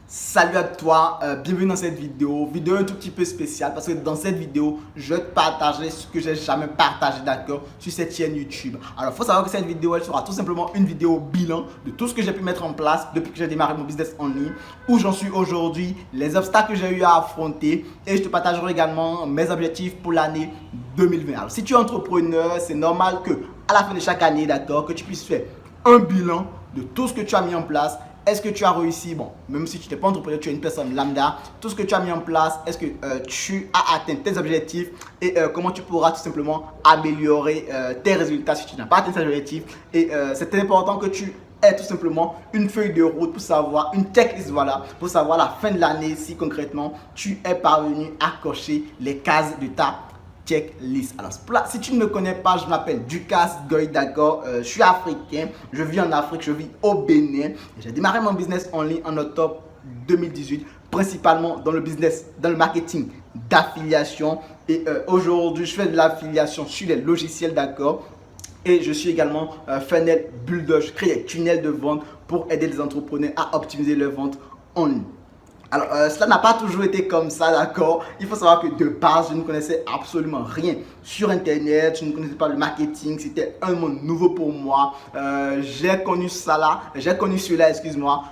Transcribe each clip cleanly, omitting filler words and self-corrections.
Salut à toi, bienvenue dans cette vidéo un tout petit peu spéciale parce que dans cette vidéo, je te partagerai ce que j'ai jamais partagé d'accord sur cette chaîne YouTube. Alors, il faut savoir que cette vidéo, elle sera tout simplement une vidéo bilan de tout ce que j'ai pu mettre en place depuis que j'ai démarré mon business en ligne, où j'en suis aujourd'hui, les obstacles que j'ai eu à affronter et je te partagerai également mes objectifs pour l'année 2020. Alors, si tu es entrepreneur, c'est normal que à la fin de chaque année, d'accord, que tu puisses faire un bilan de tout ce que tu as mis en place. Est-ce que tu as réussi? Bon, même si tu n'es pas entrepreneur, tu es une personne lambda. Tout ce que tu as mis en place, est-ce que tu as atteint tes objectifs? Et comment tu pourras tout simplement améliorer tes résultats si tu n'as pas atteint tes objectifs? Et c'est important que tu aies tout simplement une feuille de route pour savoir, une checklist, voilà, pour savoir à la fin de l'année si concrètement tu es parvenu à cocher les cases de ta checklist. Alors, si tu ne me connais pas, je m'appelle Dukas Goy, d'accord. Je suis africain, je vis en Afrique, je vis au Bénin. J'ai démarré mon business en ligne en octobre 2018, principalement dans le business, dans le marketing d'affiliation. Et aujourd'hui, je fais de l'affiliation sur les logiciels, d'accord. Et je suis également funnel builder. Je crée des tunnels de vente pour aider les entrepreneurs à optimiser leurs ventes en ligne. Alors, cela n'a pas toujours été comme ça, d'accord. Il faut savoir que de base, je ne connaissais absolument rien sur Internet. Je ne connaissais pas le marketing. C'était un monde nouveau pour moi. J'ai connu cela, excuse-moi,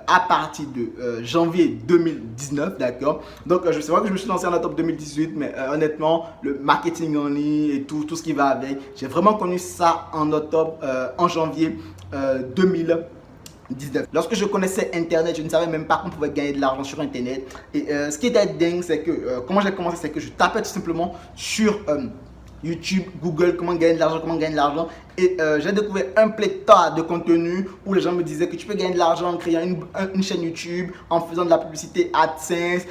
à partir de janvier 2019, d'accord. Donc, c'est vrai que je me suis lancé en octobre 2018, mais honnêtement, le marketing en ligne et tout ce qui va avec, j'ai vraiment connu ça en janvier 2019. Lorsque je connaissais Internet, je ne savais même pas qu'on pouvait gagner de l'argent sur Internet. Et ce qui était dingue, c'est que comment j'ai commencé, c'est que je tapais tout simplement sur YouTube, Google, comment gagner de l'argent. Et j'ai découvert un pléthore de contenus où les gens me disaient que tu peux gagner de l'argent en créant une chaîne YouTube, en faisant de la publicité AdSense,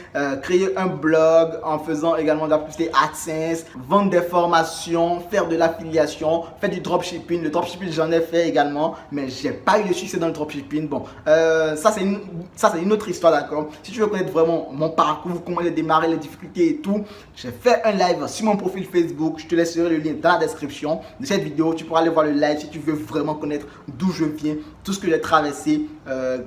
créer un blog, en faisant également de la publicité AdSense, vendre des formations, faire de l'affiliation, faire du dropshipping. Le dropshipping, j'en ai fait également, mais j'ai pas eu de succès dans le dropshipping. Bon, ça c'est une autre histoire, d'accord. Si tu veux connaître vraiment mon parcours, comment j'ai démarré, les difficultés et tout, j'ai fait un live sur mon profil Facebook. Je te laisserai le lien dans la description de cette vidéo. Tu pourras aller voir le live si tu veux vraiment connaître d'où je viens, tout ce que j'ai traversé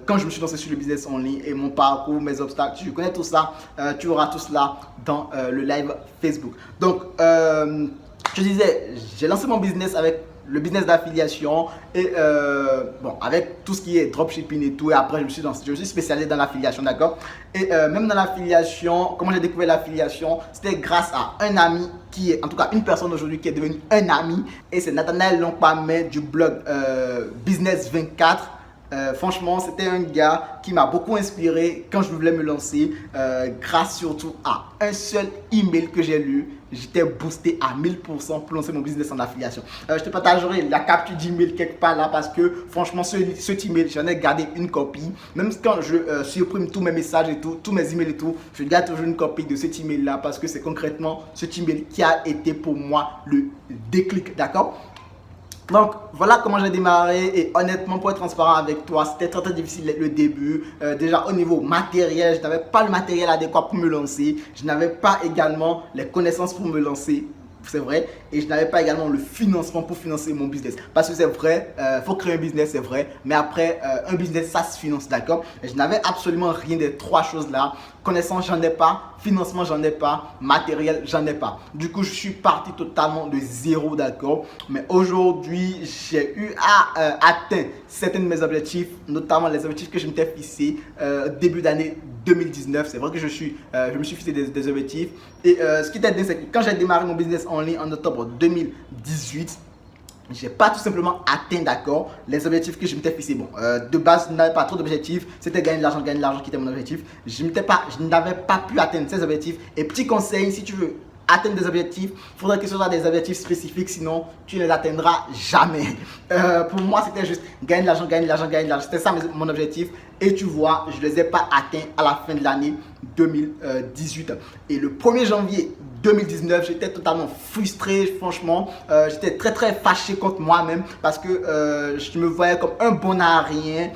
quand je me suis lancé sur le business en ligne et mon parcours, mes obstacles. Si tu connais tout ça, tu auras tout cela dans le live Facebook. Donc, je disais, j'ai lancé mon business avec le business d'affiliation et bon, avec tout ce qui est dropshipping et tout. Et après, je me suis spécialisé dans l'affiliation, d'accord. Et même dans l'affiliation, comment j'ai découvert l'affiliation, c'était grâce à un ami qui est, en tout cas, une personne aujourd'hui qui est devenue un ami. Et c'est Nathanaël Lompamé du blog Business 24. Franchement, c'était un gars qui m'a beaucoup inspiré quand je voulais me lancer, grâce surtout à un seul email que j'ai lu. J'étais boosté à 1000% pour lancer mon business en affiliation. Je te partagerai la capture d'email quelque part là parce que franchement, cet email, j'en ai gardé une copie. Même quand je supprime tous mes messages et tout, tous mes emails et tout, je garde toujours une copie de cet email là parce que c'est concrètement cet email qui a été pour moi le déclic, d'accord? Donc voilà comment j'ai démarré et honnêtement pour être transparent avec toi, c'était très difficile le début. Déjà au niveau matériel, je n'avais pas le matériel adéquat pour me lancer. Je n'avais pas également les connaissances pour me lancer. C'est vrai, et je n'avais pas également le financement pour financer mon business. Parce que c'est vrai, faut créer un business, c'est vrai, mais après, un business, ça se finance, d'accord? Et je n'avais absolument rien des trois choses-là. Connaissance, j'en ai pas. Financement, j'en ai pas. Matériel, j'en ai pas. Du coup, je suis parti totalement de zéro, d'accord? Mais aujourd'hui, j'ai eu à atteindre certains de mes objectifs, notamment les objectifs que je m'étais fixés début d'année 2019. C'est vrai que je me suis fixé des objectifs. Et ce qui était dingue, c'est que quand j'ai démarré mon business en ligne en octobre 2018, j'ai pas tout simplement atteint, d'accord, les objectifs que je m'étais fixé. Bon, de base, je n'avais pas trop d'objectifs. C'était gagner de l'argent qui était mon objectif. Je n'avais pas pu atteindre ces objectifs. Et petit conseil, si tu veux atteindre des objectifs, il faudrait que ce soit des objectifs spécifiques, sinon tu ne les atteindras jamais. Pour moi, c'était juste gagner de l'argent. C'était ça mon objectif. Et tu vois, je ne les ai pas atteints à la fin de l'année 2018. Et le 1er janvier 2019, j'étais totalement frustré, franchement. J'étais très fâché contre moi-même parce que je me voyais comme un bon à rien.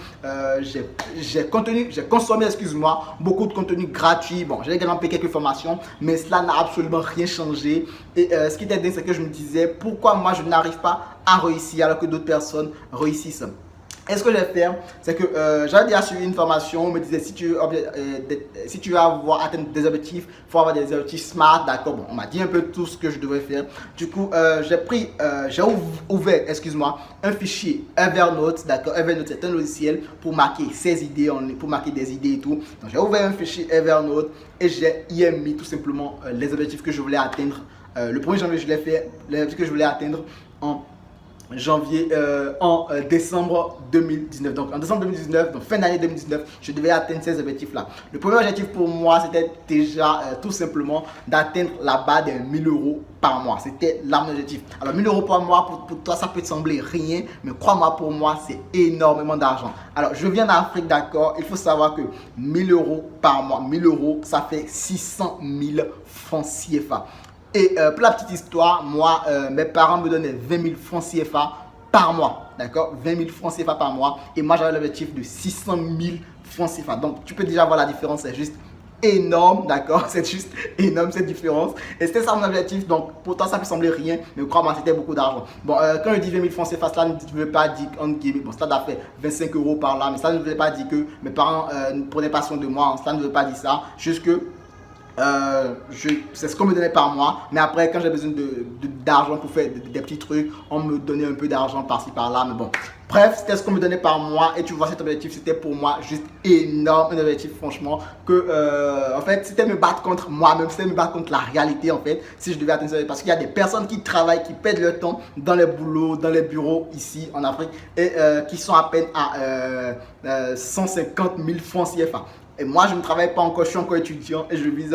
J'ai consommé, excuse-moi, beaucoup de contenu gratuit. Bon, j'ai également payé quelques formations, mais cela n'a absolument rien changé. Et ce qui était dingue, c'est que je me disais, pourquoi moi je n'arrive pas à réussir alors que d'autres personnes réussissent? Et ce que je vais faire, c'est que j'avais déjà suivi une formation, on me disait si tu veux avoir atteindre des objectifs, il faut avoir des objectifs smart, d'accord. Bon, on m'a dit un peu tout ce que je devrais faire. Du coup, j'ai ouvert, excuse-moi, un fichier Evernote, d'accord. Evernote, c'est un logiciel pour marquer ses idées, pour marquer des idées et tout. Donc, j'ai ouvert un fichier Evernote et j'ai y ai mis tout simplement les objectifs que je voulais atteindre. Le 1er janvier, je l'ai fait, les objectifs que je voulais atteindre en décembre 2019. Donc en décembre 2019, donc fin d'année 2019, je devais atteindre ces objectifs-là. Le premier objectif pour moi, c'était déjà tout simplement d'atteindre la barre des 1000 euros par mois. C'était là mon objectif. Alors 1000 euros par mois, pour toi, ça peut te sembler rien, mais crois-moi, pour moi, c'est énormément d'argent. Alors je viens d'Afrique, d'accord. Il faut savoir que 1000 euros par mois, 1000 euros, ça fait 600 000 francs CFA. Et pour la petite histoire, moi, mes parents me donnaient 20 000 francs CFA par mois, d'accord, 20 000 francs CFA par mois. Et moi, j'avais l'objectif de 600 000 francs CFA. Donc, tu peux déjà voir la différence, c'est juste énorme, d'accord, c'est juste énorme cette différence. Et c'était ça mon objectif. Donc, pour toi, ça peut sembler rien, mais crois-moi, c'était beaucoup d'argent. Bon, quand je dis 20 000 francs CFA, cela ne veut pas dire, bon, cela a fait 25 euros par là, mais ça ne veut pas dire que mes parents ne prenaient pas soin de moi. Cela ne veut pas dire ça, juste que c'est ce qu'on me donnait par mois, mais après quand j'ai besoin d'argent pour faire des petits trucs, on me donnait un peu d'argent par-ci par-là, mais bon, bref, c'était ce qu'on me donnait par mois. Et tu vois, cet objectif, c'était pour moi juste énorme, un objectif franchement que en fait, c'était me battre contre moi-même, c'était me battre contre la réalité en fait, si je devais atteindre ça, parce qu'il y a des personnes qui travaillent, qui perdent leur temps dans les boulots, dans les bureaux ici en Afrique, et qui sont à peine à 150 000 francs CFA. Et moi, je ne travaille pas encore, je suis encore étudiant et je vise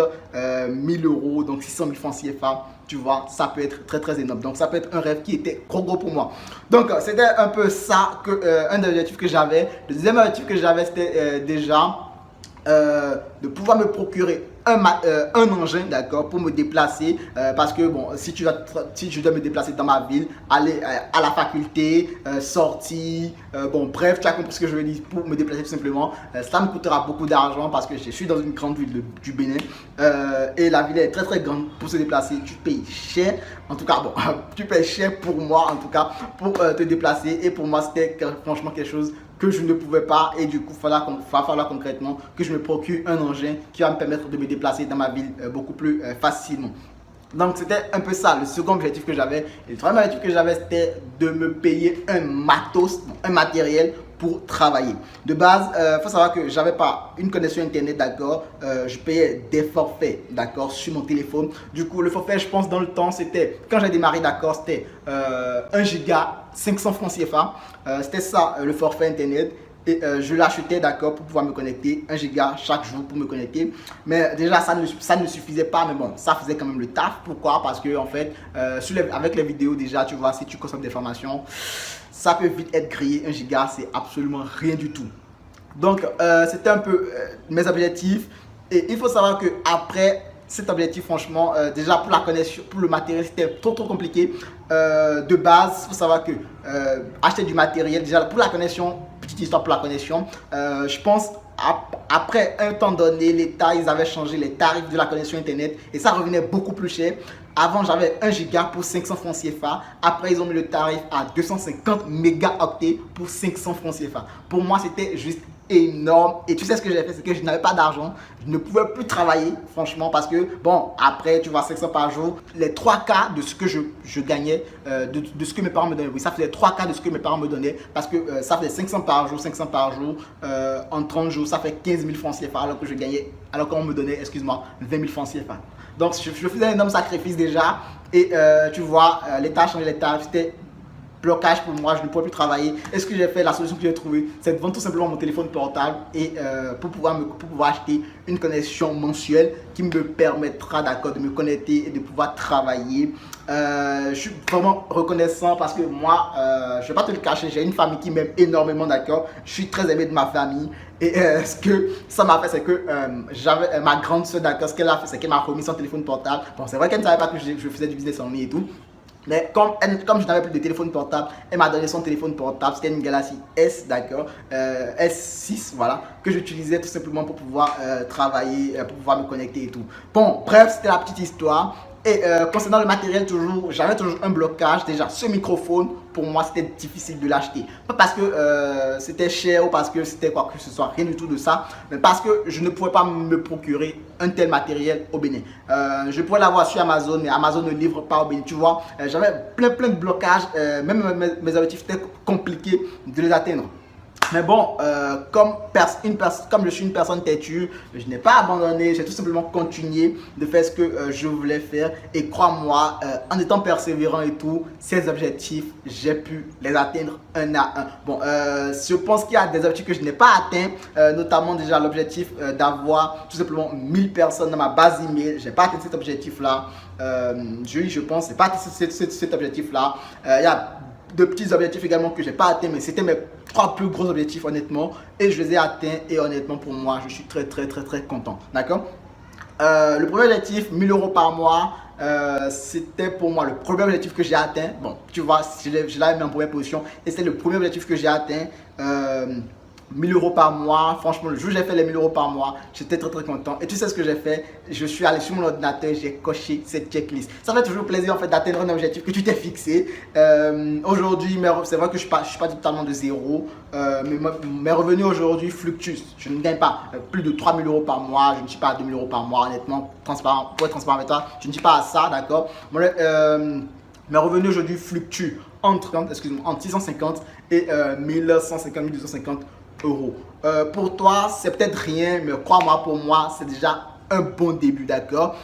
1000 euros, donc 600 000 francs CFA. Tu vois, ça peut être très très énorme. Donc, ça peut être un rêve qui était gros pour moi. Donc, c'était un peu ça, un des objectifs que j'avais. Le deuxième objectif que j'avais, c'était déjà de pouvoir me procurer un engin, d'accord, pour me déplacer, parce que bon, si je dois me déplacer dans ma ville, aller à la faculté, sortir, bon bref, tu as compris ce que je veux dire, pour me déplacer tout simplement, ça me coûtera beaucoup d'argent parce que je suis dans une grande ville du Bénin, et la ville est très très grande. Pour se déplacer, tu payes cher, en tout cas bon, tu payes cher pour moi en tout cas, pour te déplacer, et pour moi c'était franchement quelque chose que je ne pouvais pas, et du coup il va falloir concrètement que je me procure un engin qui va me permettre de me déplacer dans ma ville beaucoup plus facilement. Donc c'était un peu ça le second objectif que j'avais. Et le troisième objectif que j'avais, c'était de me payer un matos, un matériel pour travailler. De base, faut savoir que j'avais pas une connexion internet, d'accord. Je payais des forfaits, d'accord, sur mon téléphone. Du coup, le forfait, je pense dans le temps, c'était, quand j'ai démarré, d'accord, c'était 1 giga 500 francs CFA. C'était ça le forfait internet. Et je l'achetais, d'accord, pour pouvoir me connecter 1 giga chaque jour pour me connecter. Mais déjà, ça ne suffisait pas, mais bon, ça faisait quand même le taf. Pourquoi? Parce que en fait, avec les vidéos déjà, tu vois, si tu consommes des formations, ça peut vite être grillé. 1 giga, c'est absolument rien du tout. Donc, c'était un peu mes objectifs. Et il faut savoir que après cet objectif, franchement, déjà pour la connexion, pour le matériel, c'était trop compliqué. De base, il faut savoir que acheter du matériel, déjà pour la connexion, petite histoire pour la connexion, je pense après un temps donné, l'État, ils avaient changé les tarifs de la connexion internet et ça revenait beaucoup plus cher. Avant, j'avais 1 giga pour 500 francs CFA. Après, ils ont mis le tarif à 250 mégaoctets pour 500 francs CFA. Pour moi, c'était juste énorme. Et tu sais ce que j'ai fait, c'est que je n'avais pas d'argent, je ne pouvais plus travailler franchement, parce que bon, après tu vois 500 par jour, les 3 quarts de ce que je gagnais, de ce que mes parents me donnaient, oui, ça faisait 3 quarts de ce que mes parents me donnaient, parce que ça faisait 500 par jour, en 30 jours, ça fait 15 000 francs CFA, alors qu'on me donnait, excuse-moi, 20 000 francs CFA. Donc je faisais un énorme sacrifice déjà, et tu vois, l'État a changé les tarifs, c'était blocage pour moi, je ne pouvais plus travailler. Et ce que j'ai fait, la solution que j'ai trouvée, c'est de vendre tout simplement mon téléphone portable et pour pouvoir acheter une connexion mensuelle qui me permettra, d'accord, de me connecter et de pouvoir travailler. Je suis vraiment reconnaissant parce que moi, je ne vais pas te le cacher, j'ai une famille qui m'aime énormément, d'accord. Je suis très aimé de ma famille. Et ce que ça m'a fait, c'est que j'avais ma grande soeur, d'accord, ce qu'elle a fait, c'est qu'elle m'a remis son téléphone portable. Bon, c'est vrai qu'elle ne savait pas que je faisais du business en ligne et tout. Mais comme je n'avais plus de téléphone portable, elle m'a donné son téléphone portable. C'était une Galaxy S, d'accord, S6, voilà, que j'utilisais tout simplement pour pouvoir travailler, pour pouvoir me connecter et tout. Bon, bref, c'était la petite histoire. Et concernant le matériel, j'avais toujours un blocage. Déjà, ce microphone, pour moi c'était difficile de l'acheter. Pas parce que c'était cher ou parce que c'était quoi que ce soit, rien du tout de ça, mais parce que je ne pouvais pas me procurer un tel matériel au Bénin. Je pourrais l'avoir sur Amazon, mais Amazon ne livre pas au Bénin, tu vois. J'avais plein de blocages, même mes objectifs étaient compliqués de les atteindre. Mais bon, comme je suis une personne têtue, je n'ai pas abandonné, j'ai tout simplement continué de faire ce que je voulais faire. Et crois-moi, en étant persévérant et tout, ces objectifs, j'ai pu les atteindre un à un. Bon, je pense qu'il y a des objectifs que je n'ai pas atteints, notamment déjà l'objectif d'avoir tout simplement 1000 personnes dans ma base email. Je n'ai pas atteint cet objectif-là. Je pense, je n'ai pas atteint cet objectif-là. Il y a de petits objectifs également que je n'ai pas atteints, mais c'était mes 3 plus gros objectifs honnêtement, et je les ai atteints, et honnêtement pour moi je suis très content, d'accord. Le premier objectif, 1000 € par mois, c'était pour moi le premier objectif que j'ai atteint. Bon, tu vois, je l'avais mis en première position et c'est le premier objectif que j'ai atteint. 1000 € par mois, franchement le jour où j'ai fait les 1000 € par mois, j'étais très content. Et tu sais ce que j'ai fait? Je suis allé sur mon ordinateur, j'ai coché cette checklist. Ça fait toujours plaisir en fait d'atteindre un objectif que tu t'es fixé. Aujourd'hui, c'est vrai que je suis pas totalement de zéro, mais mes revenus aujourd'hui fluctuent. Je ne gagne pas plus de 3000 € par mois, je ne suis pas à 2000 € par mois, honnêtement, pour être transparent avec toi, je ne suis pas à ça, d'accord. Mes revenus aujourd'hui fluctuent entre 650 et 1150, 1250 euros. Pour toi, c'est peut-être rien, mais crois-moi, pour moi, c'est déjà un bon début, d'accord.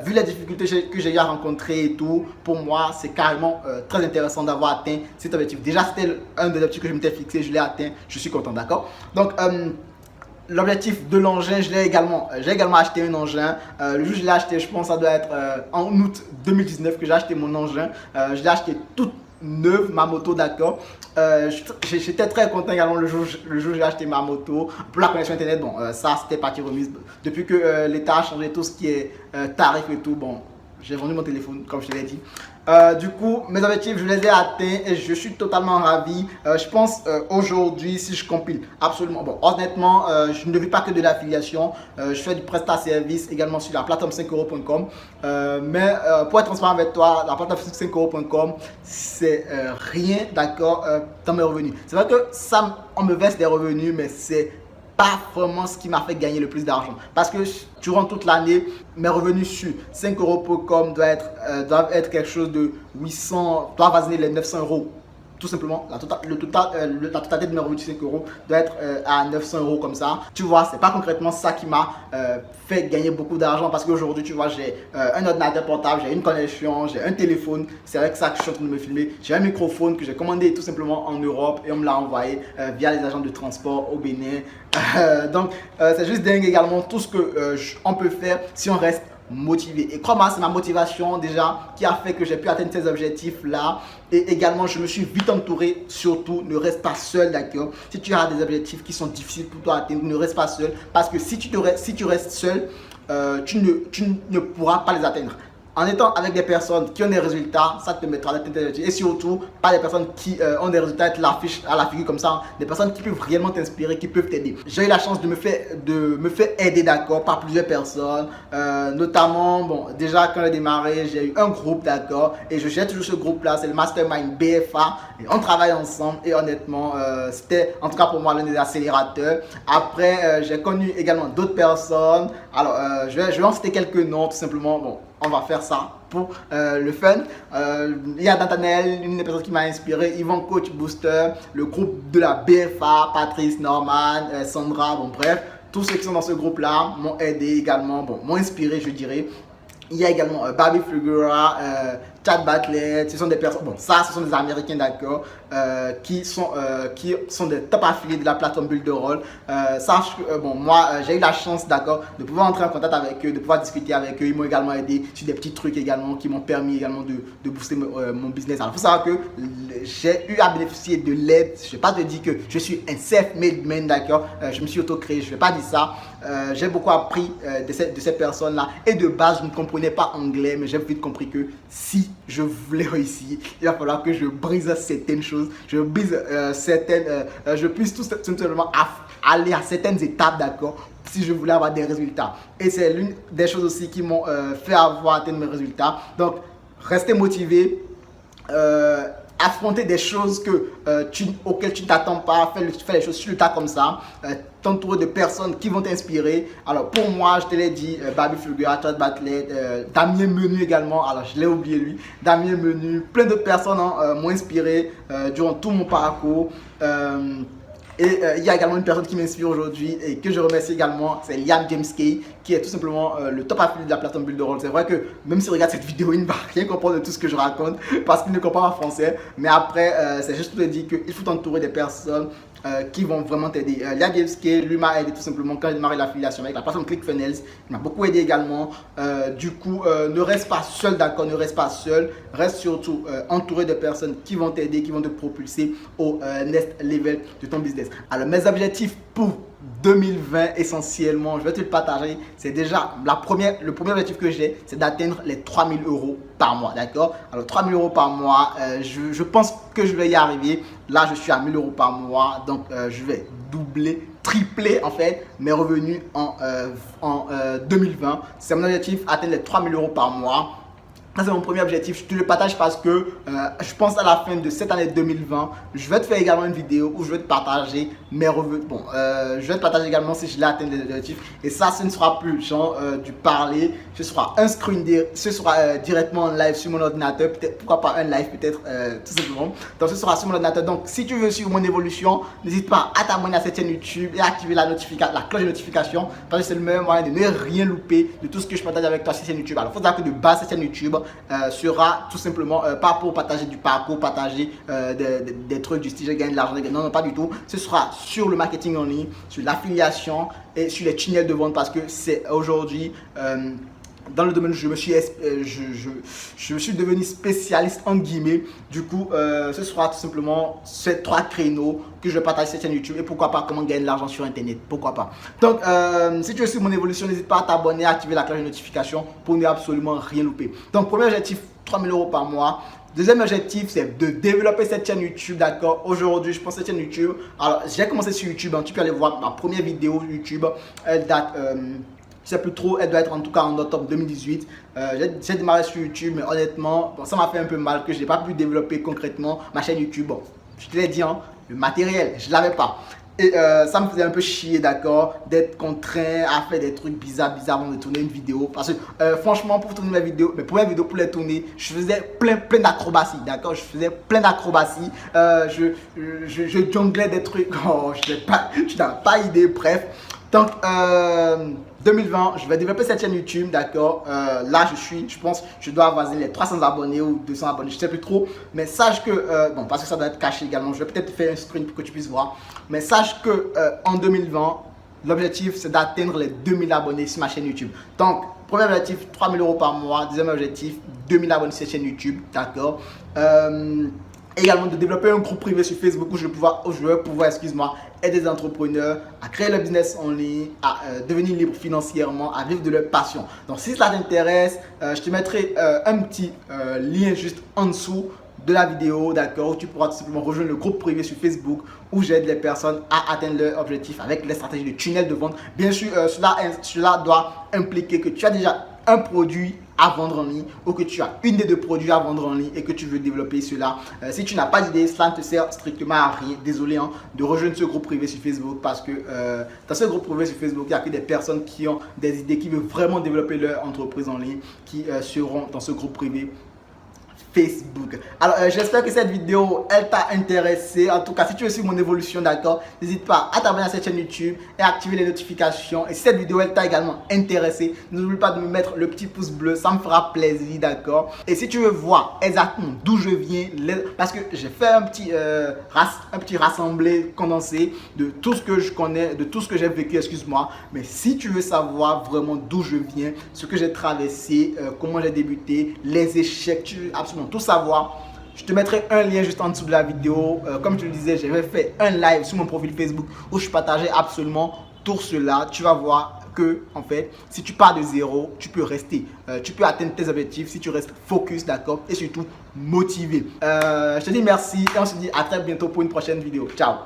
Vu les difficultés que j'ai eu à rencontrer et tout, pour moi, c'est carrément très intéressant d'avoir atteint cet objectif. Déjà, c'était un des objectifs que je m'étais fixé, je l'ai atteint, je suis content, d'accord. Donc, l'objectif de l'engin, j'ai également acheté un engin. Le jour où je l'ai acheté, je pense que ça doit être en août 2019 que j'ai acheté mon engin. Je l'ai acheté toute neuve, ma moto, d'accord. J'étais très content également le jour où j'ai acheté ma moto. Pour la connexion internet, bon, ça c'était partie remise. Depuis que l'État a changé tout ce qui est tarif et tout, bon, j'ai vendu mon téléphone, comme je te l'ai dit. Du coup, mes objectifs, je les ai atteints et je suis totalement ravi. Je pense aujourd'hui, si je compile, absolument. Bon, honnêtement, je ne vis pas que de l'affiliation. Je fais du prestat service également sur la plateforme 5euros.com. Mais pour être transparent avec toi, la plateforme 5euros.com, c'est rien, d'accord, dans mes revenus. C'est vrai que ça, on me verse des revenus, mais c'est pas vraiment ce qui m'a fait gagner le plus d'argent, parce que durant toute l'année mes revenus sur 5euros.com doivent être quelque chose de 800, doivent avoisiner les 900 €. Tout simplement, la totalité de mes revenus de 5 € doit être à 900 € comme ça. Tu vois, c'est pas concrètement ça qui m'a fait gagner beaucoup d'argent, parce qu'aujourd'hui, tu vois, j'ai un ordinateur portable, j'ai une connexion, j'ai un téléphone. C'est avec ça que je suis en train de me filmer. J'ai un microphone que j'ai commandé tout simplement en Europe et on me l'a envoyé via les agents de transport au Bénin. Donc, c'est juste dingue également tout ce qu'on peut faire si on reste motivé. Et crois-moi, c'est ma motivation déjà qui a fait que j'ai pu atteindre ces objectifs là. Et également, je me suis vite entouré. Surtout, ne reste pas seul, d'accord. Si tu as des objectifs qui sont difficiles pour toi à atteindre, ne reste pas seul, parce que si tu restes seul, tu ne pourras pas les atteindre. En étant avec des personnes qui ont des résultats, ça te mettra à l'atteinte des objectifs. Et surtout, pas des personnes qui ont des résultats à la figure comme ça. Des personnes qui peuvent réellement t'inspirer, qui peuvent t'aider. J'ai eu la chance de me faire aider, d'accord, par plusieurs personnes. Notamment, bon, déjà quand j'ai démarré, j'ai eu un groupe, d'accord. Et je gère toujours ce groupe-là, c'est le Mastermind BFA. Et on travaille ensemble. Et honnêtement, c'était en tout cas pour moi l'un des accélérateurs. Après, j'ai connu également d'autres personnes. Alors, je vais en citer quelques noms, tout simplement. Bon, on va faire ça pour le fun. Il y a Nathanaël, une des personnes qui m'a inspiré, Yvan Coach Booster, le groupe de la BFA, Patrice, Norman, Sandra, bon bref, tous ceux qui sont dans ce groupe-là m'ont aidé également, bon, m'ont inspiré, je dirais. Il y a également Barbie Fugura, Chad Bartlett, ce sont des personnes, bon ça ce sont des Américains, d'accord, qui sont des top affiliés de la plateforme Builderall. Sache que bon, moi j'ai eu la chance, d'accord, de pouvoir entrer en contact avec eux, de pouvoir discuter avec eux. Ils m'ont également aidé sur des petits trucs également qui m'ont permis également de booster mon business. Alors il faut savoir que j'ai eu à bénéficier de l'aide. Je ne vais pas te dire que je suis un self-made man, d'accord, je me suis auto-créé, je ne vais pas dire ça. J'ai beaucoup appris de ces personnes-là, et de base je ne comprenais pas anglais, mais j'ai vite compris que si je voulais réussir, il va falloir que je brise certaines choses, je puisse tout simplement aller à certaines étapes, d'accord, si je voulais avoir des résultats. Et c'est l'une des choses aussi qui m'ont fait atteindre mes résultats. Donc, restez motivé. affronter des choses auxquelles tu ne t'attends pas, faire les choses sur le tas comme ça, t'entourer de personnes qui vont t'inspirer. Alors pour moi, je te l'ai dit, Barbie Fulgura, Todd Bartlett, Damien Menu également, alors je l'ai oublié lui, Damien Menu, plein d'autres personnes m'ont inspiré durant tout mon parcours. Il y a également une personne qui m'inspire aujourd'hui et que je remercie également, c'est Liam James Kay, qui est tout simplement le top affilié de la plateforme Build the Roll. C'est vrai que même s'il regarde cette vidéo, il ne va rien comprendre de tout ce que je raconte parce qu'il ne comprend pas français. Mais après, c'est juste pour te dire qu'il faut t'entourer des personnes qui vont vraiment t'aider. Liam James Kay, lui m'a aidé tout simplement quand j'ai démarré l'affiliation avec la plateforme ClickFunnels. Il m'a beaucoup aidé également. Du coup, ne reste pas seul, d'accord, ne reste pas seul. Reste surtout entouré de personnes qui vont t'aider, qui vont te propulser au next level de ton business. Alors, mes objectifs pour 2020 essentiellement, je vais te le partager. C'est déjà le premier objectif que j'ai, c'est d'atteindre les 3000 € par mois, d'accord? Alors 3000 € par mois, je pense que je vais y arriver. Là, je suis à 1000 € par mois, donc je vais doubler, tripler en fait mes revenus en 2020. C'est mon objectif, atteindre les 3000 € par mois. Ça, c'est mon premier objectif. Je te le partage parce que je pense à la fin de cette année 2020, je vais te faire également une vidéo où je vais te partager mes revenus. Bon, je vais te partager également si je l'ai atteint les objectifs. Et ça, ce ne sera plus genre du parler. Ce sera un screen, ce sera directement en live sur mon ordinateur. Peut-être, pourquoi pas un live, peut-être tout simplement. Donc, ce sera sur mon ordinateur. Donc, si tu veux suivre mon évolution, n'hésite pas à t'abonner à cette chaîne YouTube et à activer la cloche de notification parce que c'est le meilleur moyen de ne rien louper de tout ce que je partage avec toi sur cette chaîne YouTube. Alors, il faut savoir que de base, cette chaîne YouTube sera tout simplement pas pour partager du parcours, partager des trucs du style je gagne de l'argent. Non, non, pas du tout. Ce sera sur le marketing en ligne, sur l'affiliation et sur les tunnels de vente parce que c'est aujourd'hui dans le domaine où je me suis devenu spécialiste en guillemets. Du coup, ce sera tout simplement ces 3 créneaux que je vais partager sur cette chaîne YouTube et pourquoi pas comment gagner de l'argent sur internet, pourquoi pas. Donc, si tu veux suivre mon évolution, n'hésite pas à t'abonner, à activer la cloche de notification pour ne absolument rien louper. Donc, premier objectif, 3000 € par mois. Deuxième objectif, c'est de développer cette chaîne YouTube, d'accord. Aujourd'hui, je pense cette chaîne YouTube. Alors, j'ai commencé sur YouTube, hein, tu peux aller voir ma première vidéo YouTube. Elle date, je sais plus trop, elle doit être en tout cas en octobre 2018. J'ai démarré sur YouTube, mais honnêtement, bon, ça m'a fait un peu mal que je n'ai pas pu développer concrètement ma chaîne YouTube. Bon, je te l'ai dit, hein, le matériel, je ne l'avais pas. Et ça me faisait un peu chier, d'accord, d'être contraint à faire des trucs bizarres avant de tourner une vidéo. Parce que franchement, pour tourner mes vidéos, pour les tourner, je faisais plein d'acrobaties, d'accord. Je faisais plein d'acrobaties. Je jonglais des trucs. Oh, tu n'as pas idée, bref. Donc, 2020, je vais développer cette chaîne YouTube, d'accord. Là, je pense, je dois avoisiner les 300 abonnés ou 200 abonnés, je ne sais plus trop. Mais sache que, bon, parce que ça doit être caché également, je vais peut-être faire un screen pour que tu puisses voir. Mais sache que en 2020, l'objectif, c'est d'atteindre les 2000 abonnés sur ma chaîne YouTube. Donc, premier objectif, 3000 € par mois. Deuxième objectif, 2000 abonnés sur cette chaîne YouTube, d'accord. Également de développer un groupe privé sur Facebook où je vais pouvoir aider des entrepreneurs à créer leur business en ligne, à devenir libre financièrement, à vivre de leur passion. Donc si cela t'intéresse, je te mettrai un petit lien juste en dessous de la vidéo, d'accord, où tu pourras tout simplement rejoindre le groupe privé sur Facebook où j'aide les personnes à atteindre leur objectif avec les stratégies de tunnel de vente. Bien sûr, cela doit impliquer que tu as déjà un produit à vendre en ligne ou que tu as une idée de produits à vendre en ligne et que tu veux développer cela. Si tu n'as pas d'idée, cela ne te sert strictement à rien. Désolé hein, de rejoindre ce groupe privé sur Facebook parce que dans ce groupe privé sur Facebook, il n'y a que des personnes qui ont des idées, qui veulent vraiment développer leur entreprise en ligne, qui seront dans ce groupe privé Facebook. Alors j'espère que cette vidéo elle t'a intéressé. En tout cas, si tu veux suivre mon évolution, d'accord, n'hésite pas à t'abonner à cette chaîne YouTube et à activer les notifications. Et si cette vidéo elle t'a également intéressé, n'oublie pas de me mettre le petit pouce bleu, ça me fera plaisir, d'accord. Et si tu veux voir exactement d'où je viens, parce que j'ai fait un petit rassemblé condensé de tout ce que je connais, de tout ce que j'ai vécu, excuse-moi. Mais si tu veux savoir vraiment d'où je viens, ce que j'ai traversé, comment j'ai débuté, les échecs, tu veux absolument tout savoir, je te mettrai un lien juste en dessous de la vidéo. Comme je le disais, j'avais fait un live sur mon profil Facebook où je partageais absolument tout cela. Tu vas voir que en fait, si tu pars de zéro, tu peux rester, tu peux atteindre tes objectifs si tu restes focus, d'accord, et surtout motivé. Je te dis merci et on se dit à très bientôt pour une prochaine vidéo. Ciao.